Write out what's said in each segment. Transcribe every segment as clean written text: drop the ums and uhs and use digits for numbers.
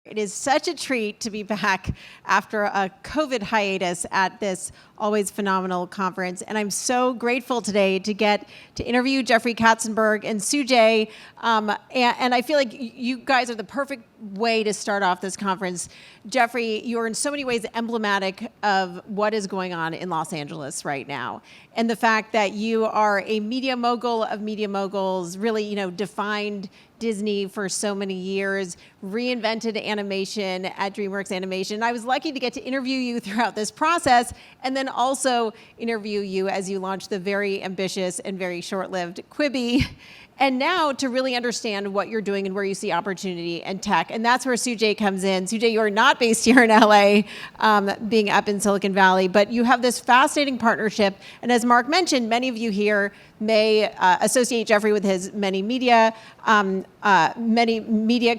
It is such a treat to be back after a COVID hiatus at this always phenomenal conference. And I'm so grateful today to get to interview Jeffrey Katzenberg and Sujay. And I feel like you guys are the perfect way to start off this conference. Jeffrey, you're in so many ways emblematic of what is going on in Los Angeles right now. And the fact that you are a media mogul of media moguls, really, defined Disney for so many years, reinvented animation at DreamWorks Animation. I was lucky to get to interview you throughout this process, and then also interview you as you launched the very ambitious and very short-lived Quibi. And now to really understand what you're doing and where you see opportunity and tech. And that's where Sujay comes in. Sujay, you are not based here in LA, being up in Silicon Valley, but you have this fascinating partnership. And as Mark mentioned, many of you here may associate Jeffrey with his many media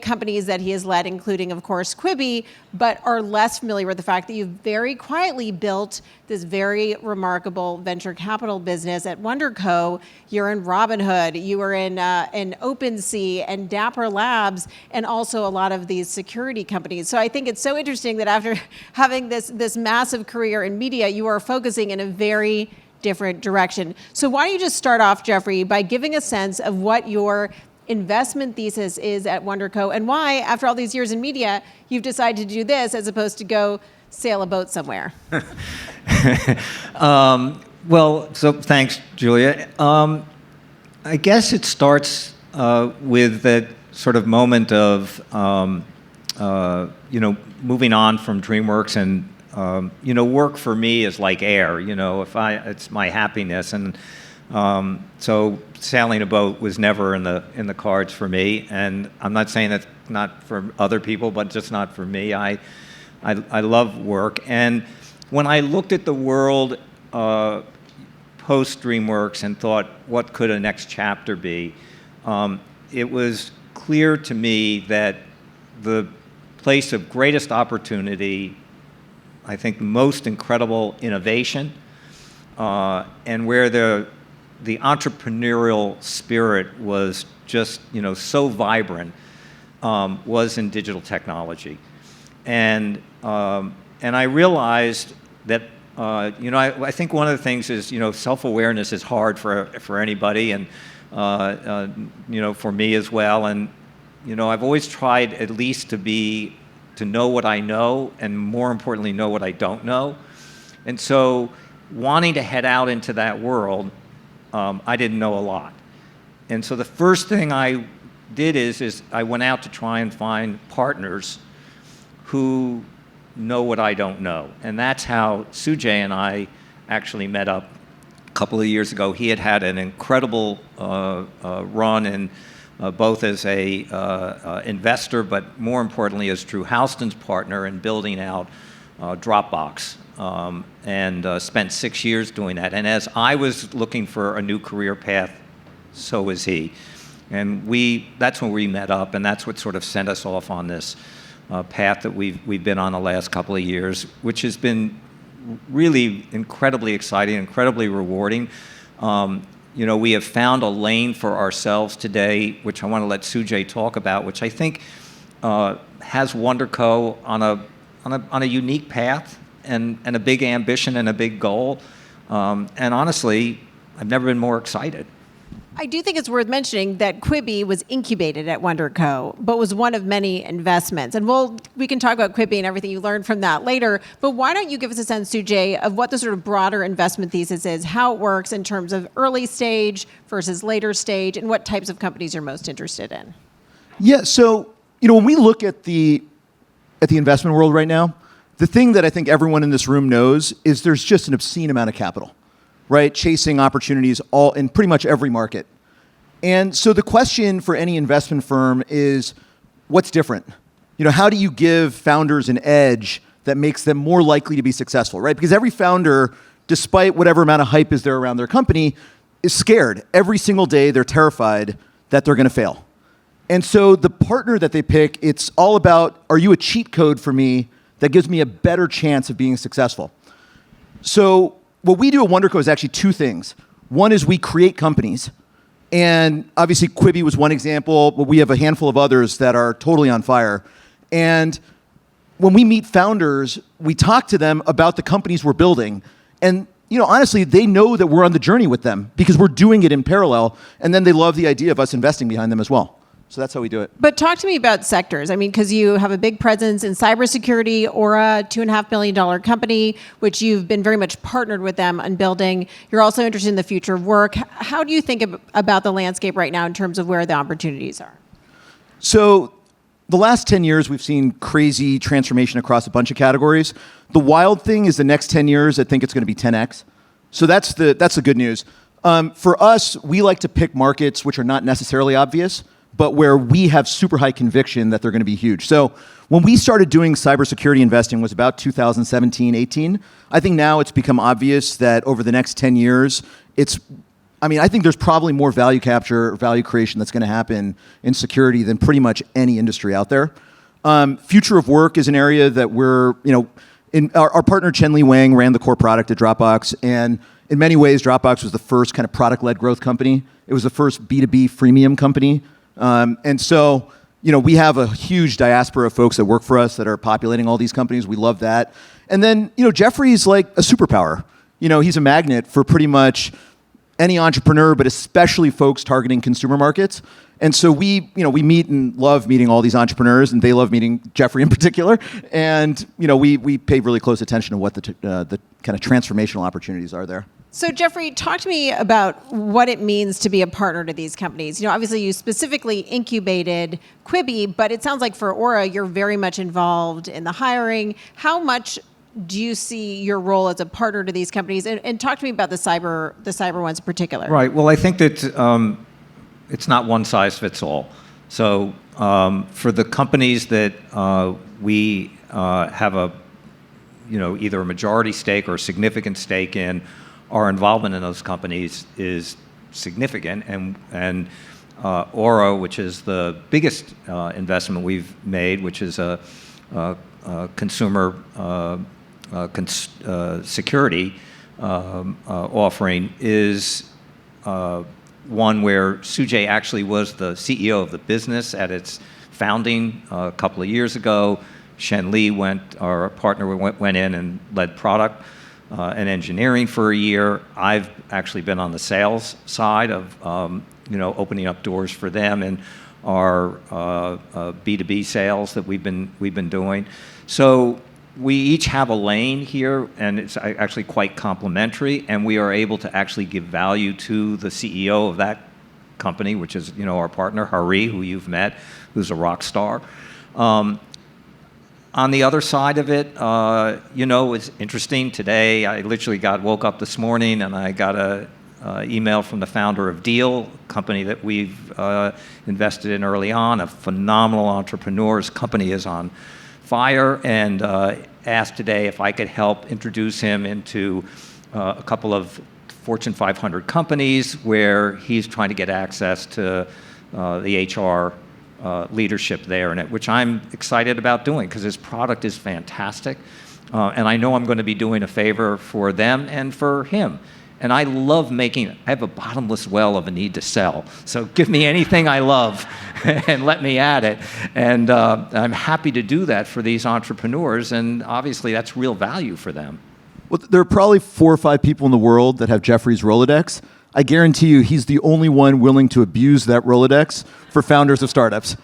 companies that he has led, including, of course, Quibi, but are less familiar with the fact that you've very quietly built this very remarkable venture capital business at WndrCo. You're in Robinhood, you were in OpenSea and Dapper Labs, and also a lot of these security companies. So I think it's so interesting that after having this massive career in media, you are focusing in a very different direction. So why don't you just start off, Jeffrey, by giving a sense of what your investment thesis is at WndrCo and why, after all these years in media, you've decided to do this as opposed to go sail a boat somewhere. Well, so thanks, Julia. I guess it starts with that sort of moment of, moving on from DreamWorks and work for me is like air. It's my happiness, and so sailing a boat was never in the cards for me. And I'm not saying that's not for other people, but just not for me. I love work, and when I looked at the world post DreamWorks and thought, what could a next chapter be? It was clear to me that the place of greatest opportunity, I think most incredible innovation, and where the entrepreneurial spirit was just so vibrant, was in digital technology. And I realized that I think one of the things is self-awareness is hard for anybody, and for me as well. And I've always tried at least to know what I know, and more importantly, know what I don't know. And so wanting to head out into that world, I didn't know a lot. And so the first thing I did is I went out to try and find partners who know what I don't know. And that's how Sujay and I actually met up a couple of years ago. He had an incredible run in both as a investor, but more importantly as Drew Houston's partner in building out Dropbox, and spent 6 years doing that. And as I was looking for a new career path, so was he. And that's when we met up, and that's what sort of sent us off on this path that we've been on the last couple of years, which has been really incredibly exciting, incredibly rewarding. We have found a lane for ourselves today, which I want to let Sujay talk about, which I think has WndrCo on a unique path and a big ambition and a big goal. And honestly, I've never been more excited. I do think it's worth mentioning that Quibi was incubated at WndrCo, but was one of many investments. And we can talk about Quibi and everything you learned from that later, but why don't you give us a sense, Sujay, of what the sort of broader investment thesis is, how it works in terms of early stage versus later stage, and what types of companies you're most interested in? Yeah, so when we look at the investment world right now, the thing that I think everyone in this room knows is there's just an obscene amount of capital, right? Chasing opportunities all in pretty much every market. And so the question for any investment firm is, what's different? How do you give founders an edge that makes them more likely to be successful, right? Because every founder, despite whatever amount of hype is there around their company, is scared. Every single day, they're terrified that they're going to fail. And so the partner that they pick, it's all about, are you a cheat code for me that gives me a better chance of being successful? So what we do at WndrCo is actually two things. One is we create companies. And obviously Quibi was one example, but we have a handful of others that are totally on fire. And when we meet founders, we talk to them about the companies we're building. And honestly, they know that we're on the journey with them because we're doing it in parallel. And then they love the idea of us investing behind them as well. So that's how we do it. But talk to me about sectors. I mean, because you have a big presence in cybersecurity, Aura, $2.5 billion company, which you've been very much partnered with them on building. You're also interested in the future of work. How do you think about the landscape right now in terms of where the opportunities are? So the last 10 years, we've seen crazy transformation across a bunch of categories. The wild thing is the next 10 years, I think it's going to be 10x. So that's the good news. For us, we like to pick markets which are not necessarily obvious, but where we have super high conviction that they're going to be huge. So when we started doing cybersecurity investing was about 2017, 18. I think now it's become obvious that over the next 10 years, I think there's probably more value capture, value creation that's going to happen in security than pretty much any industry out there. Future of work is an area that we're, our partner Chen-Li Wang ran the core product at Dropbox, and in many ways, Dropbox was the first kind of product-led growth company. It was the first B2B freemium company. And so, we have a huge diaspora of folks that work for us that are populating all these companies. We love that. And then, Jeffrey's like a superpower. He's a magnet for pretty much any entrepreneur, but especially folks targeting consumer markets. And so we meet and love meeting all these entrepreneurs, and they love meeting Jeffrey in particular. And, we pay really close attention to what the kind of transformational opportunities are there. So Jeffrey, talk to me about what it means to be a partner to these companies. Obviously you specifically incubated Quibi, but it sounds like for Aura, you're very much involved in the hiring. How much do you see your role as a partner to these companies? And talk to me about the cyber ones in particular. Right. Well, I think that it's not one size fits all. So for the companies that we have either a majority stake or a significant stake in, our involvement in those companies is significant, and Aura, which is the biggest investment we've made, which is a consumer security offering, is one where Sujay actually was the CEO of the business at its founding a couple of years ago. Chen-Li our partner, went in and led product and engineering for a year. I've actually been on the sales side of opening up doors for them in our B2B sales that we've been doing. So we each have a lane here, and it's actually quite complementary, and we are able to actually give value to the CEO of that company, which is our partner Hari, who you've met, who's a rock star. On the other side of it, it's interesting. Today, I literally woke up this morning and I got a email from the founder of Deal, a company that we've invested in early on, a phenomenal entrepreneur. His company is on fire, and asked today if I could help introduce him into a couple of Fortune 500 companies where he's trying to get access to the HR leadership there, which I'm excited about doing because his product is fantastic. And I know I'm going to be doing a favor for them and for him. And I love I have a bottomless well of a need to sell. So give me anything I love and let me at it. And I'm happy to do that for these entrepreneurs. And obviously that's real value for them. Well, there are probably 4 or 5 people in the world that have Jeffrey's Rolodex. I guarantee you he's the only one willing to abuse that Rolodex for founders of startups.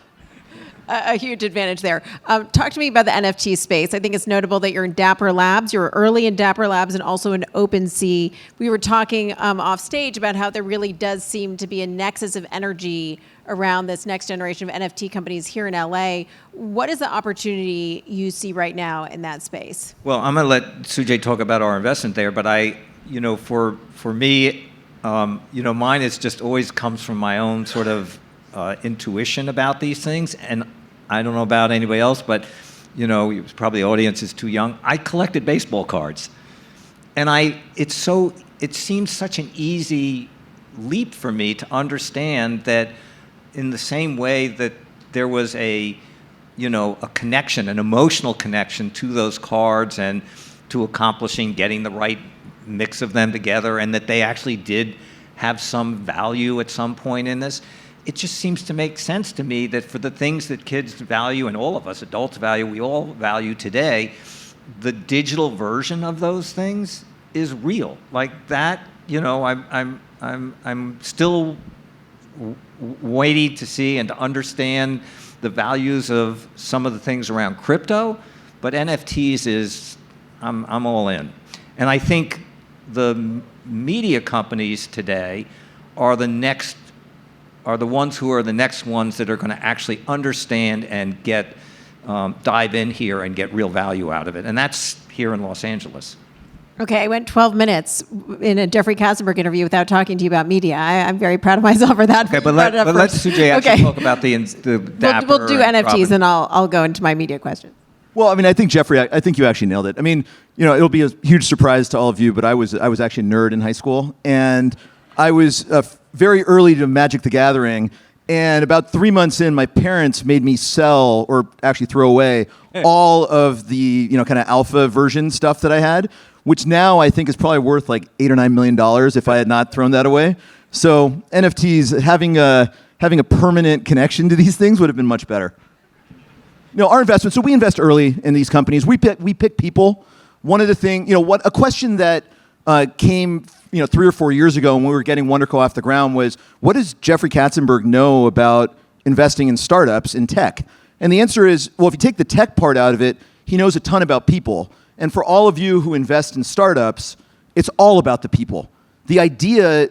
A huge advantage there. Talk to me about the NFT space. I think it's notable that you're in Dapper Labs. You're early in Dapper Labs and also in OpenSea. We were talking off stage about how there really does seem to be a nexus of energy around this next generation of NFT companies here in LA. What is the opportunity you see right now in that space? Well, I'm going to let Sujay talk about our investment there, but for me, mine is just always comes from my own sort of intuition about these things, and I don't know about anybody else, but probably the audience is too young. I collected baseball cards, and it seems such an easy leap for me to understand that in the same way that there was a connection, an emotional connection to those cards and to accomplishing getting the right mix of them together, and that they actually did have some value at some point in this. it just seems to make sense to me that for the things that kids value and all of us adults value, we all value today, the digital version of those things is real. Like that, I'm still waiting to see and to understand the values of some of the things around crypto, but NFTs is, I'm all in. And I think the media companies today are the ones who are the next ones that are going to actually understand and get dive in here and get real value out of it. And that's here in Los Angeles. Okay, I went 12 minutes in a Jeffrey Katzenberg interview without talking to you about media. I'm very proud of myself for that. Okay, but let's Sujay actually talk about the Dapper. We'll do NFTs, and I'll go into my media question. Well, I mean, I think Jeffrey, I think you actually nailed it. I mean, it'll be a huge surprise to all of you, but I was actually a nerd in high school, and I was very early to Magic the Gathering. And about 3 months in, my parents made me sell, or actually throw away, all of the kind of alpha version stuff that I had, which now I think is probably worth like $8 or $9 million if I had not thrown that away. So NFTs, having a permanent connection to these things would have been much better. Our investment. So we invest early in these companies. We pick people. One of the things, a question that came 3 or 4 years ago when we were getting WndrCo off the ground was, what does Jeffrey Katzenberg know about investing in startups in tech? And the answer is, well, if you take the tech part out of it, he knows a ton about people. And for all of you who invest in startups, it's all about the people. The idea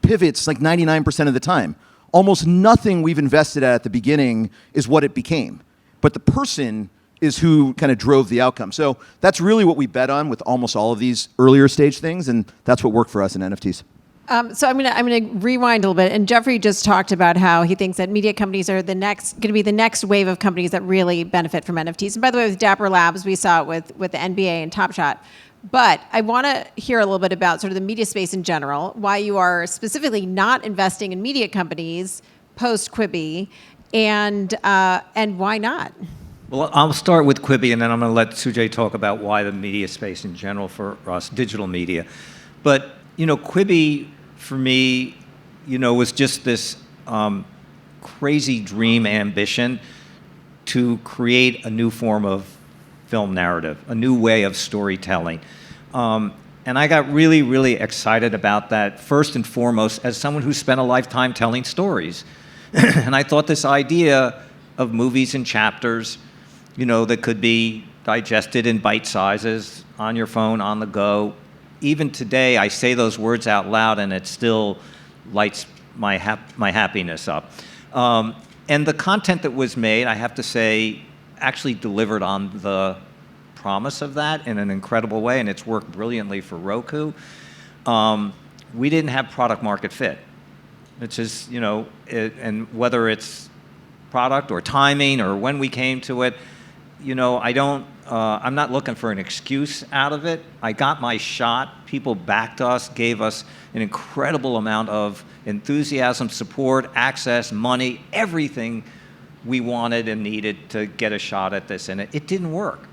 pivots like 99% of the time. Almost nothing we've invested at the beginning is what it became. But the person is who kind of drove the outcome. So that's really what we bet on with almost all of these earlier stage things, and that's what worked for us in NFTs. So I'm gonna rewind a little bit. And Jeffrey just talked about how he thinks that media companies are going to be the next wave of companies that really benefit from NFTs. And by the way, with Dapper Labs, we saw it with the NBA and Top Shot. But I want to hear a little bit about sort of the media space in general, why you are specifically not investing in media companies post Quibi, and why not? Well, I'll start with Quibi, and then I'm going to let Sujay talk about why the media space in general for us, digital media. But Quibi, for me, was just this crazy dream ambition to create a new form of film narrative, a new way of storytelling. And I got really, really excited about that, first and foremost, as someone who spent a lifetime telling stories. And I thought this idea of movies in chapters, that could be digested in bite sizes, on your phone, on the go. Even today, I say those words out loud, and it still lights my happiness up. And the content that was made, I have to say, actually delivered on the promise of that in an incredible way, and it's worked brilliantly for Roku. We didn't have product market fit. It's just, and whether it's product or timing or when we came to it, I'm not looking for an excuse out of it. I got my shot. People backed us, gave us an incredible amount of enthusiasm, support, access, money, everything we wanted and needed to get a shot at this, and it didn't work.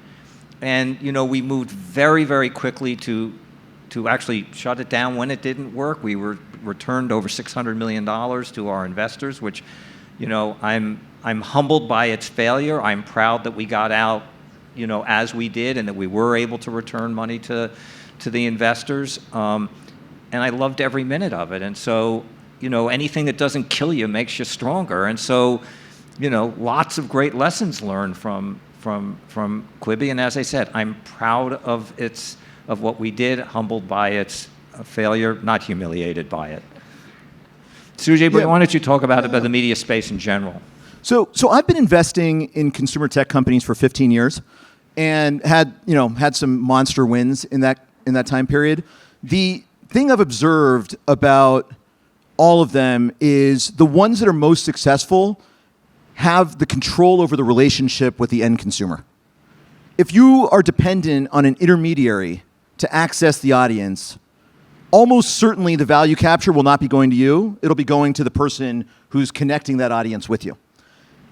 And we moved very, very quickly to actually shut it down when it didn't work. We returned over $600 million to our investors, which, I'm humbled by its failure. I'm proud that we got out, as we did, and that we were able to return money to the investors. And I loved every minute of it. And so, anything that doesn't kill you makes you stronger. And so, lots of great lessons learned from Quibi. And as I said, I'm proud of what we did, humbled by its failure, not humiliated by it. Sujay, but why don't you talk about the media space in general? So I've been investing in consumer tech companies for 15 years, and had some monster wins in that time period. The thing I've observed about all of them is the ones that are most successful have the control over the relationship with the end consumer. If you are dependent on an intermediary to access the audience, almost certainly the value capture will not be going to you. It'll be going to the person who's connecting that audience with you.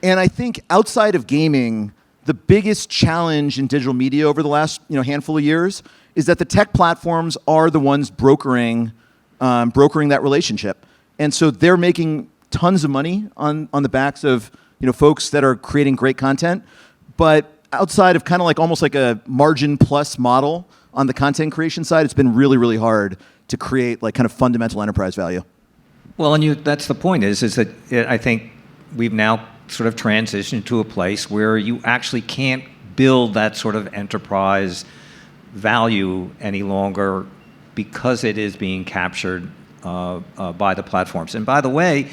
And I think outside of gaming, the biggest challenge in digital media over the last handful of years is that the tech platforms are the ones brokering that relationship. And so they're making tons of money on the backs of folks that are creating great content, but outside of kind of like almost like a margin plus model on the content creation side, it's been really, really hard to create like kind of fundamental enterprise value. Well, and that's the point is that I think we've now sort of transitioned to a place where you actually can't build that sort of enterprise value any longer because it is being captured by the platforms. And by the way,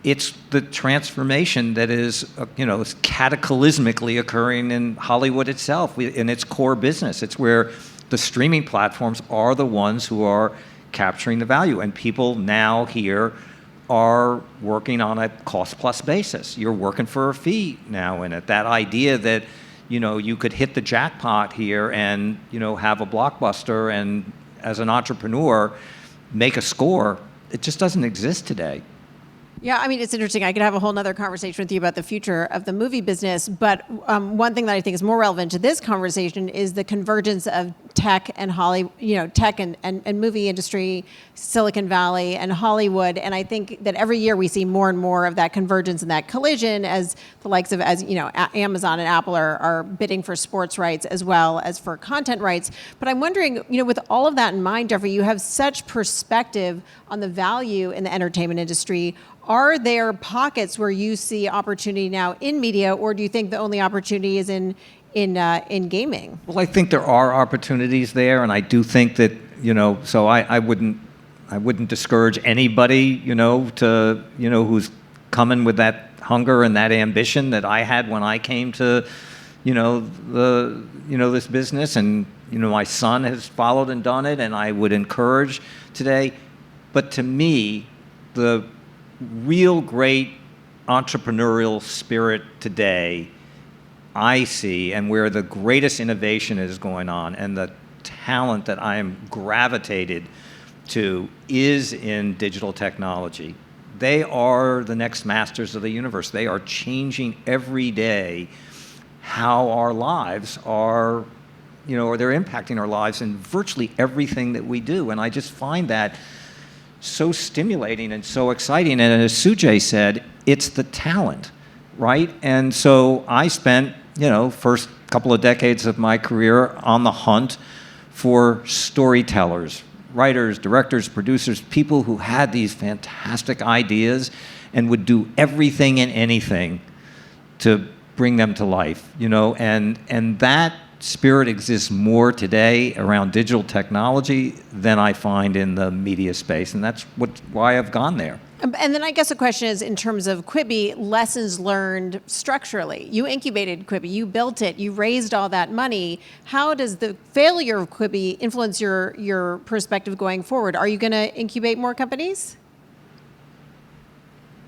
it's the transformation that is, is cataclysmically occurring in Hollywood itself, in its core business. It's where the streaming platforms are the ones who are capturing the value. And people now here are working on a cost-plus basis. You're working for a fee now in it. That idea that, you could hit the jackpot here and, have a blockbuster and, as an entrepreneur, make a score, it just doesn't exist today. Yeah, I mean, it's interesting. I could have a whole nother conversation with you about the future of the movie business, but one thing that I think is more relevant to this conversation is the convergence of tech and tech and movie industry, Silicon Valley and Hollywood. And I think that every year we see more and more of that convergence and that collision as the likes of, Amazon and Apple are bidding for sports rights as well as for content rights. But I'm wondering, with all of that in mind, Jeffrey, you have such perspective on the value in the entertainment industry. Are there pockets where you see opportunity now in media, or do you think the only opportunity is in gaming? Well, I think there are opportunities there, and I do think that so I wouldn't discourage anybody who's coming with that hunger and that ambition that I had when I came to this business, and my son has followed and done it, and I would encourage today. But to me, the real great entrepreneurial spirit today, I see, and where the greatest innovation is going on and the talent that I am gravitated to is in digital technology. They are the next masters of the universe. They are changing every day how our lives are, or they're impacting our lives in virtually everything that we do. And I just find that so stimulating and so exciting. And as Sujay said, it's the talent, right? And so I spent, first couple of decades of my career on the hunt for storytellers, writers, directors, producers, people who had these fantastic ideas and would do everything and anything to bring them to life, and that spirit exists more today around digital technology than I find in the media space, and that's why I've gone there. And then I guess the question is, in terms of Quibi, lessons learned structurally. You incubated Quibi, you built it, you raised all that money. How does the failure of Quibi influence your perspective going forward? Are you going to incubate more companies?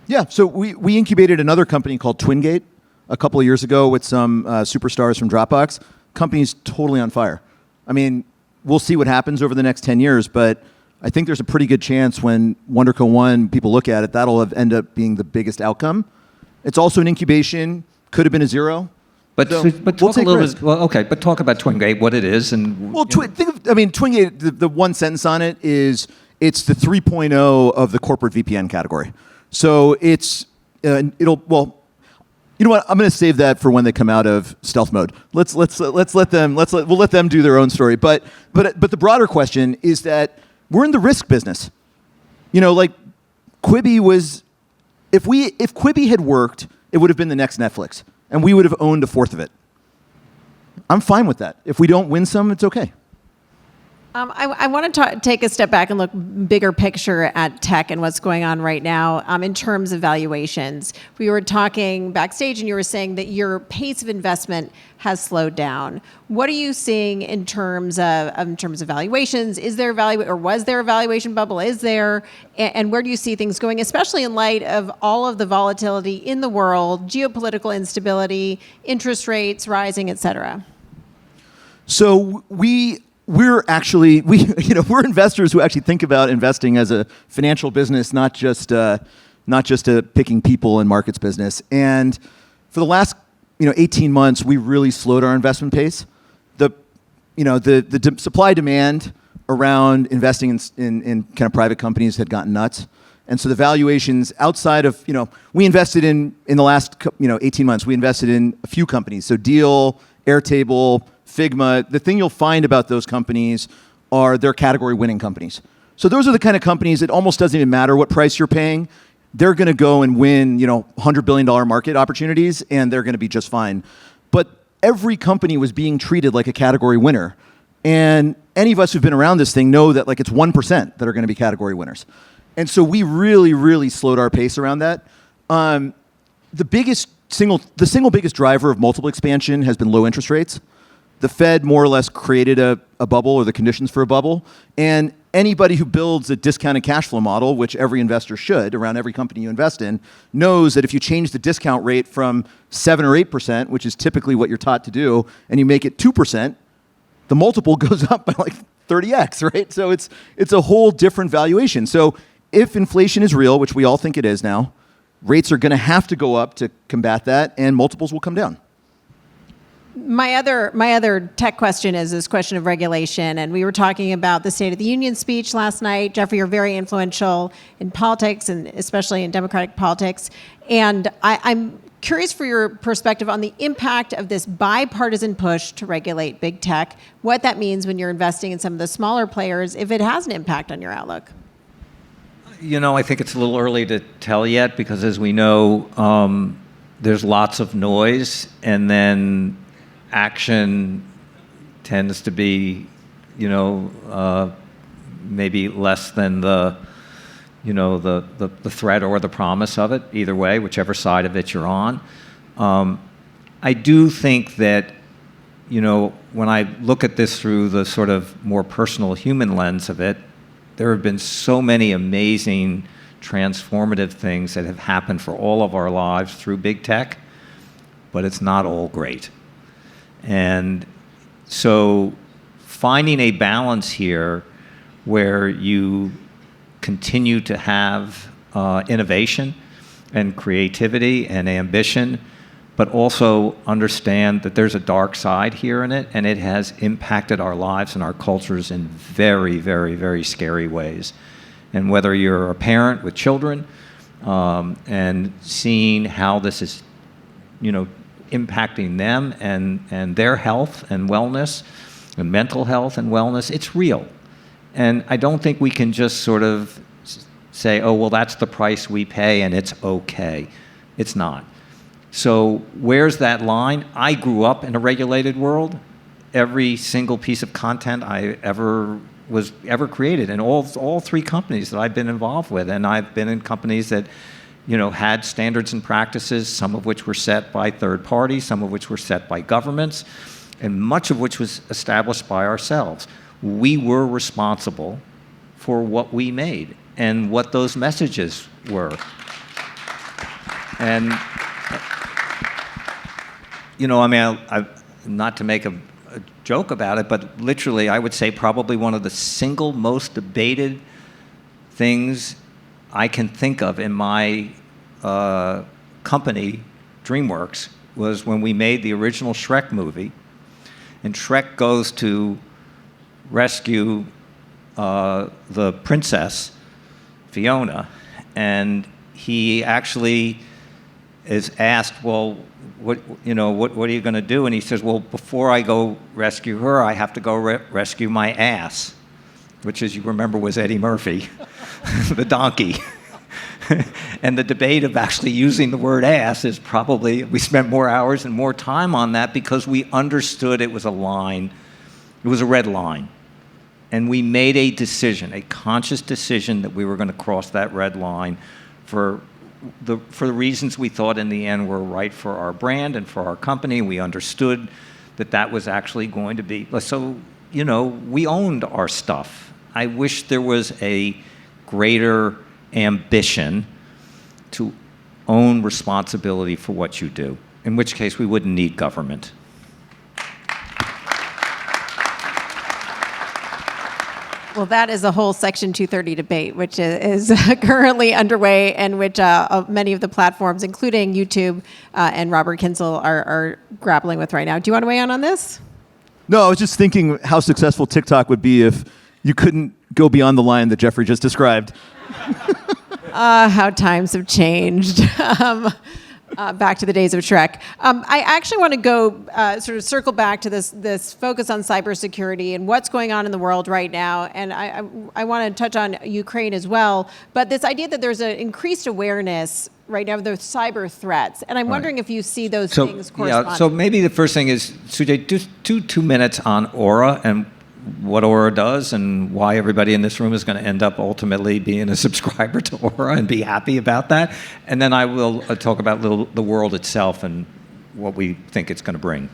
Yeah, so we incubated another company called Twingate a couple of years ago with some superstars from Dropbox. Company's totally on fire. I mean, we'll see what happens over the next 10 years, but I think there's a pretty good chance when WndrCo 1, people look at it, that'll end up being the biggest outcome. It's also an incubation, could have been a zero. But talk a little bit. Well, okay, but talk about Twingate, what it is, and Twingate. The one sentence on it is it's the 3.0 of the corporate VPN category. So it's you know what? I'm going to save that for when they come out of stealth mode. We'll let them do their own story. But the broader question is that we're in the risk business. Quibi was, if Quibi had worked, it would have been the next Netflix, and we would have owned a fourth of it. I'm fine with that. If we don't win some, it's okay. I want to take a step back and look bigger picture at tech and what's going on right now in terms of valuations. We were talking backstage and you were saying that your pace of investment has slowed down. What are you seeing in terms of valuations? Is there was there a valuation bubble? Is there? And where do you see things going, especially in light of all of the volatility in the world, geopolitical instability, interest rates rising, et cetera? So we're investors who actually think about investing as a financial business, not just a picking people and markets business. And for the last 18 months, we really slowed our investment pace. The supply demand around investing in kind of private companies had gotten nuts, And so the valuations outside of, we invested in the last 18 months, we invested in a few companies. So Deal, Airtable, Figma. The thing you'll find about those companies are they're category winning companies. So those are the kind of companies it almost doesn't even matter what price you're paying. They're going to go and win, $100 billion market opportunities, and they're going to be just fine. But every company was being treated like a category winner. And any of us who've been around this thing know that it's 1% that are going to be category winners. And so we really, really slowed our pace around that. The single biggest driver of multiple expansion has been low interest rates. The Fed more or less created a bubble or the conditions for a bubble. And anybody who builds a discounted cash flow model, which every investor should around every company you invest in, knows that if you change the discount rate from 7 or 8%, which is typically what you're taught to do, and you make it 2%, the multiple goes up by 30x, right? So it's a whole different valuation. So if inflation is real, which we all think it is now, rates are going to have to go up to combat that, and multiples will come down. My other tech question is this question of regulation, and we were talking about the State of the Union speech last night. Jeffrey, you're very influential in politics, and especially in Democratic politics. And I'm curious for your perspective on the impact of this bipartisan push to regulate big tech, what that means when you're investing in some of the smaller players, if it has an impact on your outlook. I think it's a little early to tell yet because, as we know, there's lots of noise, and then action tends to be, maybe less than the threat or the promise of it. Either way, whichever side of it you're on. I do think that, when I look at this through the sort of more personal human lens of it, there have been so many amazing, transformative things that have happened for all of our lives through big tech, but it's not all great. And so finding a balance here where you continue to have innovation and creativity and ambition, but also understand that there's a dark side here in it, and it has impacted our lives and our cultures in very, very, very scary ways. And whether you're a parent with children and seeing how this is, impacting them and their health and wellness and mental health and wellness, it's real. And I don't think we can just sort of say, oh, well, that's the price we pay and it's okay. It's not. So where's that line? I grew up in a regulated world. Every single piece of content I ever created in all three companies that I've been involved with. And I've been in companies that, had standards and practices, some of which were set by third parties, some of which were set by governments, and much of which was established by ourselves. We were responsible for what we made and what those messages were. And not to make a joke about it, but literally I would say probably one of the single most debated things I can think of in my company, DreamWorks, was when we made the original Shrek movie, and Shrek goes to rescue the princess, Fiona, and he actually is asked, well, what are you going to do? And he says, well, before I go rescue her, I have to go rescue my ass, which, as you remember, was Eddie Murphy, the donkey. And the debate of actually using the word ass is probably, we spent more hours and more time on that because we understood it was a line. It was a red line. And we made a decision, a conscious decision, that we were going to cross that red line for the reasons we thought in the end were right for our brand and for our company. We understood that that was actually going to be, so, we owned our stuff. I wish there was a greater ambition to own responsibility for what you do, in which case we wouldn't need government. Well, that is a whole Section 230 debate, which is currently underway, and which many of the platforms, including YouTube and Robert Kinsel, are grappling with right now. Do you want to weigh in on this? No, I was just thinking how successful TikTok would be if you couldn't go beyond the line that Jeffrey just described. How times have changed. Back to the days of Shrek. I actually want to go sort of circle back to this focus on cybersecurity and what's going on in the world right now. And I want to touch on Ukraine as well. But this idea that there's an increased awareness right now of the cyber threats. And I'm wondering if you see those things corresponding. Yeah, so maybe the first thing is, Sujay, just do 2 minutes on Aura and what Aura does and why everybody in this room is going to end up ultimately being a subscriber to Aura and be happy about that. And then I will talk about the world itself and what we think it's going to bring.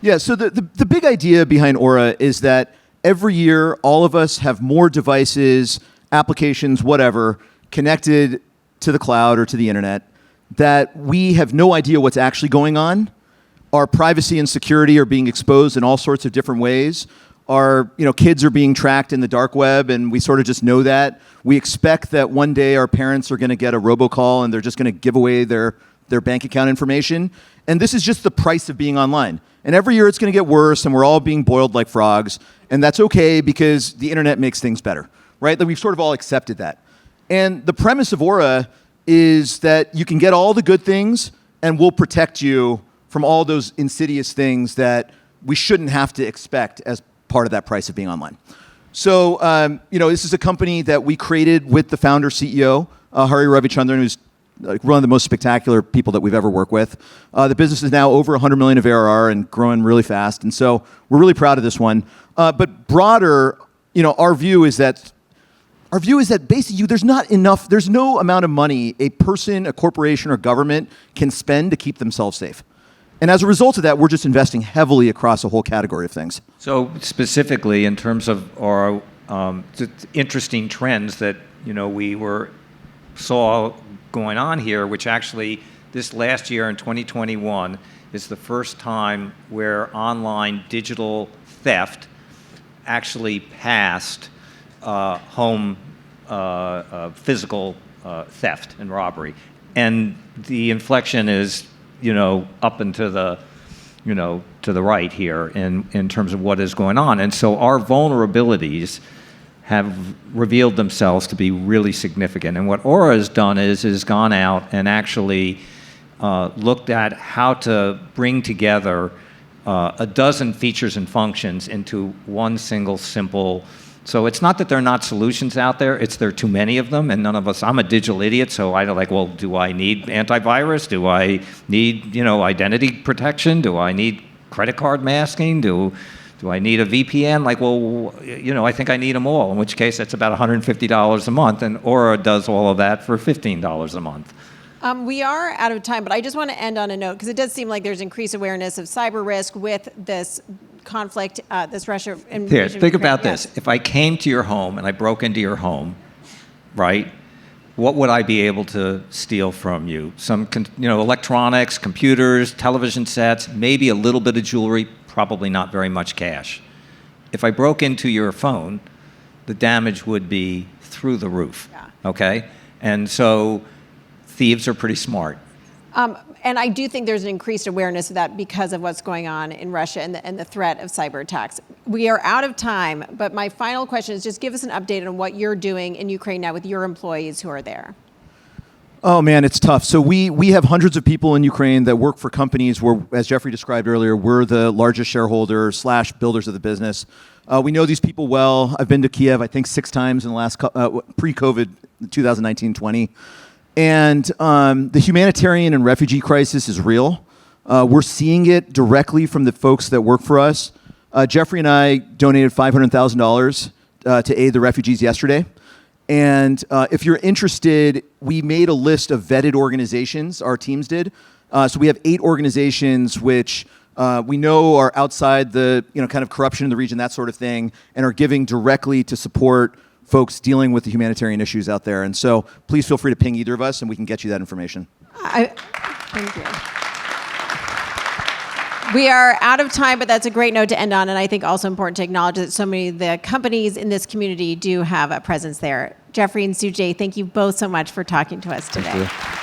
Yeah, so the big idea behind Aura is that every year all of us have more devices, applications, whatever, connected to the cloud or to the internet, that we have no idea what's actually going on. Our privacy and security are being exposed in all sorts of different ways. Our kids are being tracked in the dark web, and we sort of just know that. We expect that one day our parents are going to get a robocall and they're just going to give away their bank account information. And this is just the price of being online. And every year it's going to get worse, and we're all being boiled like frogs. And that's okay because the internet makes things better, right? Like we've sort of all accepted that. And the premise of Aura is that you can get all the good things, and we'll protect you from all those insidious things that we shouldn't have to expect as part of that price of being online. So, this is a company that we created with the founder CEO, Hari Ravichandran, who's like one of the most spectacular people that we've ever worked with. The business is now over 100 million of ARR and growing really fast. And so we're really proud of this one. But broader, our view is that basically there's no amount of money a person, a corporation, or government can spend to keep themselves safe. And as a result of that, we're just investing heavily across a whole category of things. So specifically in terms of our interesting trends that we saw going on here, which actually this last year in 2021 is the first time where online digital theft actually passed home physical theft and robbery. And the inflection is up and to the, to the right here in terms of what is going on. And so our vulnerabilities have revealed themselves to be really significant. And what Aura has done is gone out and actually looked at how to bring together a dozen features and functions into one single simple. So it's not that there are not solutions out there, it's there are too many of them, and none of us, I'm a digital idiot, so I don't well, do I need antivirus? Do I need, identity protection? Do I need credit card masking? Do I need a VPN? I think I need them all, in which case that's about $150 a month, and Aura does all of that for $15 a month. We are out of time, but I just want to end on a note, because it does seem like there's increased awareness of cyber risk with this conflict, this Russia invasion. Here, think about this. If I came to your home and I broke into your home, right, what would I be able to steal from you? Some, electronics, computers, television sets, maybe a little bit of jewelry, probably not very much cash. If I broke into your phone, the damage would be through the roof, okay? And so thieves are pretty smart. And I do think there's an increased awareness of that because of what's going on in Russia and the threat of cyber attacks. We are out of time, but my final question is just give us an update on what you're doing in Ukraine now with your employees who are there. Oh man, it's tough. So we have hundreds of people in Ukraine that work for companies where, as Jeffrey described earlier, we're the largest shareholder / builders of the business. We know these people well. I've been to Kiev, I think 6 times in the last pre-COVID, 2019-20. And the humanitarian and refugee crisis is real. We're seeing it directly from the folks that work for us. Jeffrey and I donated $500,000 to aid the refugees yesterday. And if you're interested, we made a list of vetted organizations, our teams did. So we have 8 organizations which we know are outside the kind of corruption in the region, that sort of thing, and are giving directly to support folks dealing with the humanitarian issues out there. And so please feel free to ping either of us and we can get you that information. Thank you. We are out of time, but that's a great note to end on. And I think also important to acknowledge that so many of the companies in this community do have a presence there. Jeffrey and Sujay, thank you both so much for talking to us today. Thank you.